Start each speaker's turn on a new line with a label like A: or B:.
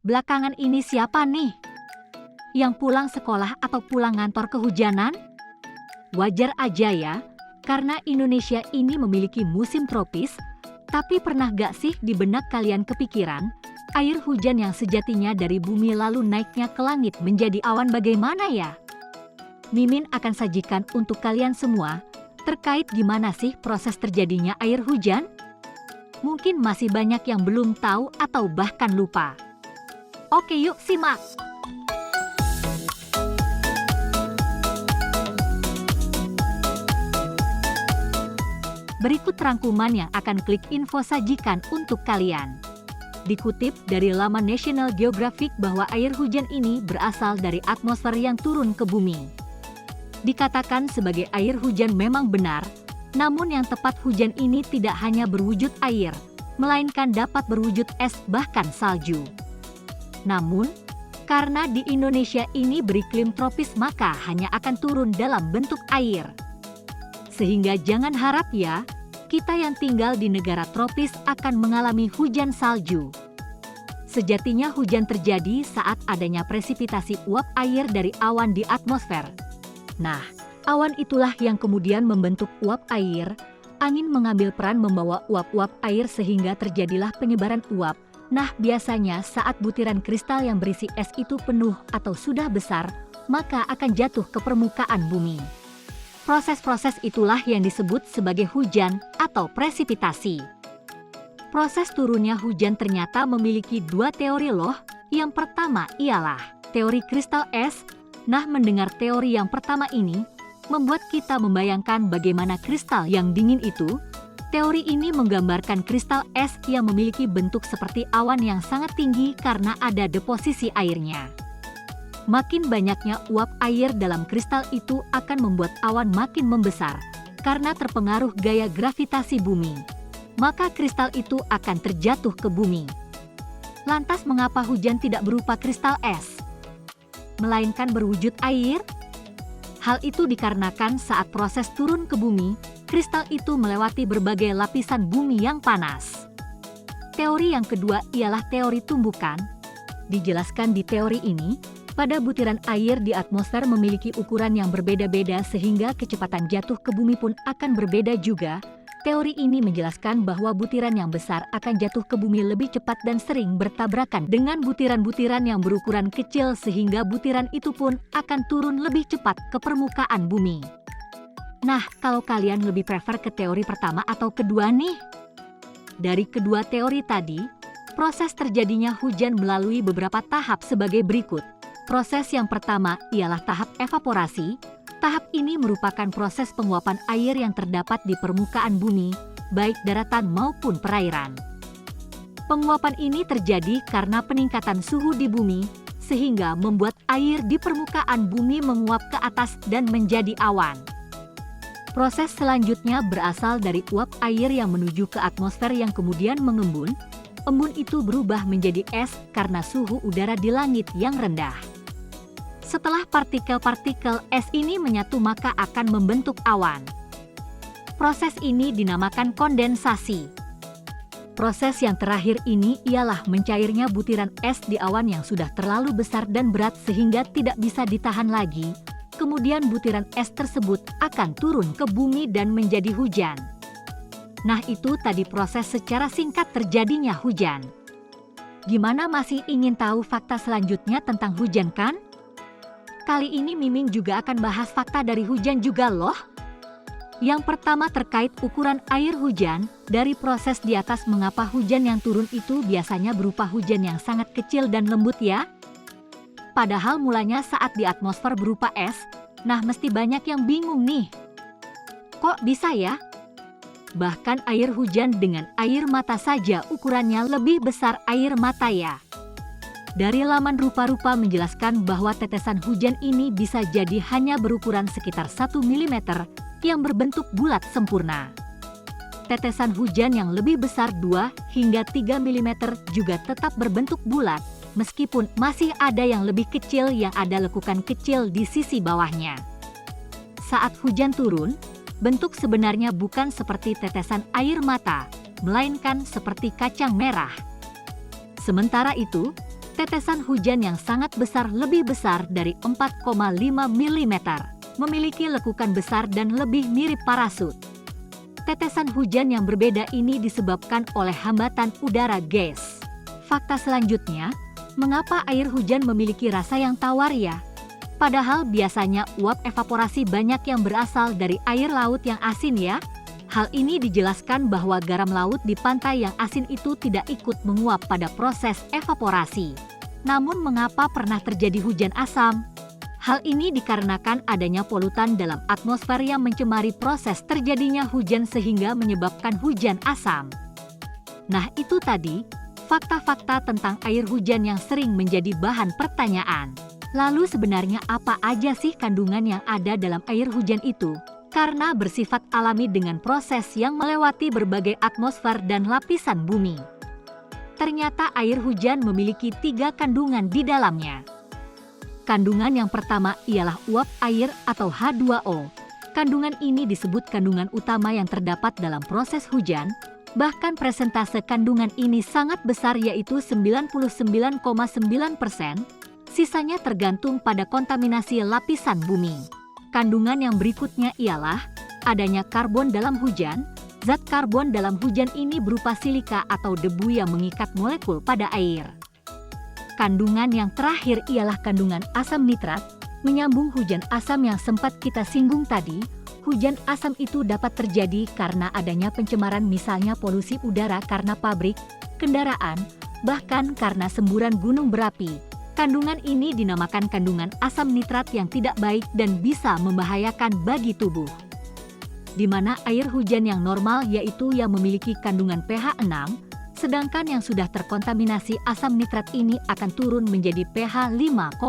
A: Belakangan ini siapa nih? Yang pulang sekolah atau pulang ngantor kehujanan? Wajar aja ya, karena Indonesia ini memiliki musim tropis. Tapi pernah gak sih di benak kalian kepikiran, air hujan yang sejatinya dari bumi lalu naiknya ke langit menjadi awan bagaimana ya? Mimin akan sajikan untuk kalian semua, terkait gimana sih proses terjadinya air hujan? Mungkin masih banyak yang belum tahu atau bahkan lupa. Oke yuk simak! Berikut rangkuman yang akan klik info sajikan untuk kalian. Dikutip dari laman National Geographic bahwa air hujan ini berasal dari atmosfer yang turun ke bumi. Dikatakan sebagai air hujan memang benar, namun yang tepat hujan ini tidak hanya berwujud air, melainkan dapat berwujud es bahkan salju. Namun, karena di Indonesia ini beriklim tropis maka hanya akan turun dalam bentuk air. Sehingga jangan harap ya, kita yang tinggal di negara tropis akan mengalami hujan salju. Sejatinya hujan terjadi saat adanya presipitasi uap air dari awan di atmosfer. Nah, awan itulah yang kemudian membentuk uap air. Angin mengambil peran membawa uap-uap air sehingga terjadilah penyebaran uap. Nah, biasanya saat butiran kristal yang berisi es itu penuh atau sudah besar, maka akan jatuh ke permukaan bumi. Proses-proses itulah yang disebut sebagai hujan atau presipitasi. Proses turunnya hujan ternyata memiliki dua teori loh. Yang pertama ialah teori kristal es. Nah, mendengar teori yang pertama ini, membuat kita membayangkan bagaimana kristal yang dingin itu. Teori ini menggambarkan kristal es yang memiliki bentuk seperti awan yang sangat tinggi karena ada deposisi airnya. Makin banyaknya uap air dalam kristal itu akan membuat awan makin membesar, karena terpengaruh gaya gravitasi bumi. Maka kristal itu akan terjatuh ke bumi. Lantas mengapa hujan tidak berupa kristal es, melainkan berwujud air? Hal itu dikarenakan saat proses turun ke bumi, kristal itu melewati berbagai lapisan bumi yang panas. Teori yang kedua ialah teori tumbukan. Dijelaskan di teori ini, pada butiran air di atmosfer memiliki ukuran yang berbeda-beda sehingga kecepatan jatuh ke bumi pun akan berbeda juga. Teori ini menjelaskan bahwa butiran yang besar akan jatuh ke bumi lebih cepat dan sering bertabrakan dengan butiran-butiran yang berukuran kecil sehingga butiran itu pun akan turun lebih cepat ke permukaan bumi. Nah, kalau kalian lebih prefer ke teori pertama atau kedua nih? Dari kedua teori tadi, proses terjadinya hujan melalui beberapa tahap sebagai berikut. Proses yang pertama ialah tahap evaporasi. Tahap ini merupakan proses penguapan air yang terdapat di permukaan bumi, baik daratan maupun perairan. Penguapan ini terjadi karena peningkatan suhu di bumi, sehingga membuat air di permukaan bumi menguap ke atas dan menjadi awan. Proses selanjutnya berasal dari uap air yang menuju ke atmosfer yang kemudian mengembun. Embun itu berubah menjadi es karena suhu udara di langit yang rendah. Setelah partikel-partikel es ini menyatu maka akan membentuk awan. Proses ini dinamakan kondensasi. Proses yang terakhir ini ialah mencairnya butiran es di awan yang sudah terlalu besar dan berat sehingga tidak bisa ditahan lagi. Kemudian butiran es tersebut akan turun ke bumi dan menjadi hujan. Nah, itu tadi proses secara singkat terjadinya hujan. Gimana, masih ingin tahu fakta selanjutnya tentang hujan kan? Kali ini Miming juga akan bahas fakta dari hujan juga loh. Yang pertama terkait ukuran air hujan. Dari proses di atas mengapa hujan yang turun itu biasanya berupa hujan yang sangat kecil dan lembut ya? Padahal mulanya saat di atmosfer berupa es. Nah, mesti banyak yang bingung nih. Kok bisa ya? Bahkan air hujan dengan air mata saja ukurannya lebih besar air mata ya. Dari laman Rupa-Rupa menjelaskan bahwa tetesan hujan ini bisa jadi hanya berukuran sekitar 1 mm yang berbentuk bulat sempurna. Tetesan hujan yang lebih besar 2 hingga 3 mm juga tetap berbentuk bulat, meskipun masih ada yang lebih kecil yang ada lekukan kecil di sisi bawahnya. Saat hujan turun, bentuk sebenarnya bukan seperti tetesan air mata, melainkan seperti kacang merah. Sementara itu, Tetesan hujan yang sangat besar lebih besar dari 4,5 mm, memiliki lekukan besar dan lebih mirip parasut. Tetesan hujan yang berbeda ini disebabkan oleh hambatan udara gas. Fakta selanjutnya, mengapa air hujan memiliki rasa yang tawar ya? Padahal biasanya uap evaporasi banyak yang berasal dari air laut yang asin ya. Hal ini dijelaskan bahwa garam laut di pantai yang asin itu tidak ikut menguap pada proses evaporasi. Namun mengapa pernah terjadi hujan asam? Hal ini dikarenakan adanya polutan dalam atmosfer yang mencemari proses terjadinya hujan sehingga menyebabkan hujan asam. Nah itu tadi, fakta-fakta tentang air hujan yang sering menjadi bahan pertanyaan. Lalu sebenarnya apa aja sih kandungan yang ada dalam air hujan itu? Karena bersifat alami dengan proses yang melewati berbagai atmosfer dan lapisan bumi. Ternyata air hujan memiliki 3 kandungan di dalamnya. Kandungan yang pertama ialah uap air atau H2O. Kandungan ini disebut kandungan utama yang terdapat dalam proses hujan, bahkan persentase kandungan ini sangat besar yaitu 99,9%, sisanya tergantung pada kontaminasi lapisan bumi. Kandungan yang berikutnya ialah adanya karbon dalam hujan. Zat karbon dalam hujan ini berupa silika atau debu yang mengikat molekul pada air. Kandungan yang terakhir ialah kandungan asam nitrat. Menyambung hujan asam yang sempat kita singgung tadi, hujan asam itu dapat terjadi karena adanya pencemaran misalnya polusi udara karena pabrik, kendaraan, bahkan karena semburan gunung berapi. Kandungan ini dinamakan kandungan asam nitrat yang tidak baik dan bisa membahayakan bagi tubuh. Di mana air hujan yang normal yaitu yang memiliki kandungan pH 6, sedangkan yang sudah terkontaminasi asam nitrat ini akan turun menjadi pH 5,7.